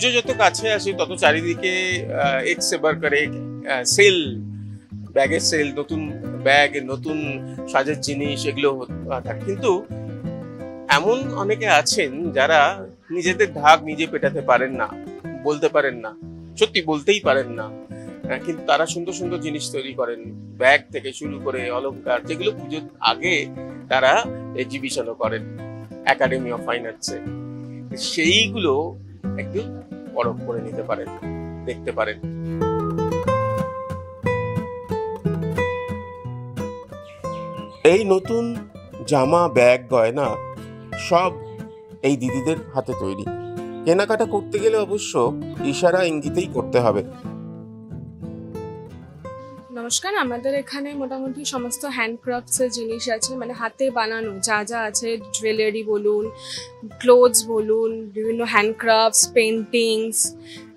পুজো যত কাছে আসে তত চারিদিকে এক সে বাড়কর এক সেল, ব্যাগের সেল, নতুন ব্যাগ, নতুন সাজের জিনিস এগুলো থাকে। কিন্তু এমন অনেকে আছেন যারা নিজেদের ঢাক নিজে পেটাতে পারেন না, বলতে পারেন না, সত্যি বলতেই পারেন না, কিন্তু তারা সুন্দর সুন্দর জিনিস তৈরি করেন, ব্যাগ থেকে শুরু করে অলংকার, যেগুলো পুজোর আগে তারা এক্সিবিশনও করেন একাডেমি অফ ফাইন আর্টসে। সেইগুলো একটু পরখ করে নিতে পারেন, দেখতে পারেন। এই নতুন জামা, ব্যাগ, গয়না সব এই দিদিদের হাতে তৈরি। কেনাকাটা করতে গেলে অবশ্য ইশারা ইঙ্গিতেই করতে হবে। নমস্কার, আমাদের এখানে মোটামুটি সমস্ত হ্যান্ডক্রাফটসের জিনিস আছে, মানে হাতে বানানো যা যা আছে, জুয়েলারি বলুন, ক্লোথস বলুন, বিভিন্ন হ্যান্ডক্রাফটস, পেন্টিংস,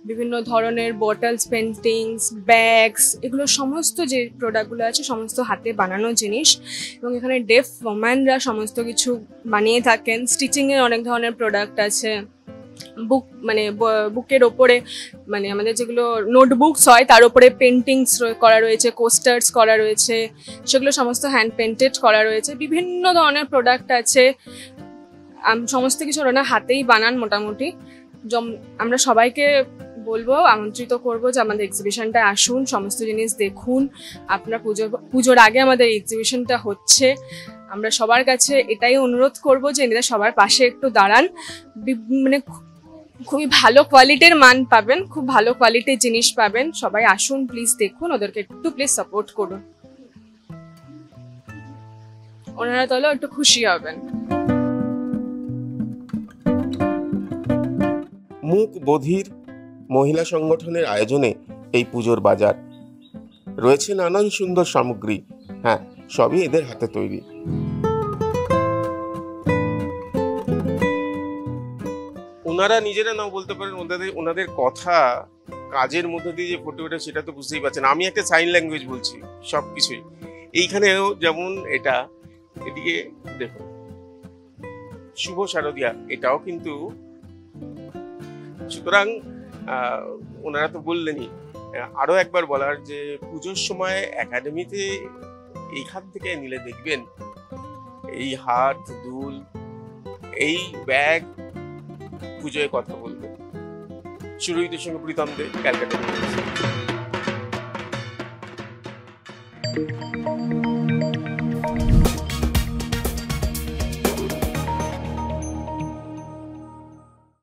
বিভিন্ন ধরনের বটলস পেন্টিংস, ব্যাগস, এগুলো সমস্ত যে প্রোডাক্টগুলো আছে সমস্ত হাতে বানানো জিনিস। এবং এখানে ডেফ ওম্যানরা সমস্ত কিছু বানিয়ে থাকেন। স্টিচিংয়ের অনেক ধরনের প্রোডাক্ট আছে। বুক, মানে বুকের ওপরে, মানে আমাদের যেগুলো নোটবুকস হয় তার উপরে পেন্টিংস করা রয়েছে, কোস্টার্স করা রয়েছে, সেগুলো সমস্ত হ্যান্ড পেন্টেড করা রয়েছে। বিভিন্ন ধরনের প্রোডাক্ট আছে, সমস্ত কিছু ওরা হাতেই বানান মোটামুটি। আমরা সবাইকে বলবো, আমন্ত্রিত করবো যে আমাদের এক্সিবিশনটা আসুন, সমস্ত জিনিস দেখুন। আপনারা পুজোর আগে আমাদের এক্সিবিশনটা হচ্ছে। আমরা সবার কাছে এটাই অনুরোধ করবো যে এনারা সবার পাশে একটু দাঁড়ান। মানে খুবই ভালো কোয়ালিটির মান পাবেন, খুব ভালো কোয়ালিটির জিনিস পাবেন। সবাই আসুন, প্লিজ দেখুন, ওদেরকে একটু প্লিজ সাপোর্ট করুন, ওনারা তাহলে একটু খুশি হবেন। মুক বধির মহিলা সংগঠনের আয়োজনে এই পুজোর বাজার রয়েছে নানান সুন্দর সামগ্রী। হ্যাঁ, সবই এদের হাতে তৈরি। ওনারা নিজেরা নাও বলতে পারেন, ওনাদের কথা কাজের মধ্যে দিয়ে যে ফুটে ওঠে সেটা তো বুঝতেই পারছেন। আমি একটা সাইন ল্যাঙ্গুয়েজ বলছি সবকিছুই। এইখানেও যেমন এটা, এদিকে দেখুন শুভ শারদিয়া, এটাও কিন্তু। সুতরাং ওনারা তো বললেনই, আরো একবার বলার যে পুজোর সময় একাডেমিতে এইখান থেকে নিলে দেখবেন এই হাত, দুল, এই ব্যাগ পুজোয় কথা বলবে। সুরজিতের সঙ্গে প্রীতম দে, ক্যালকাটা।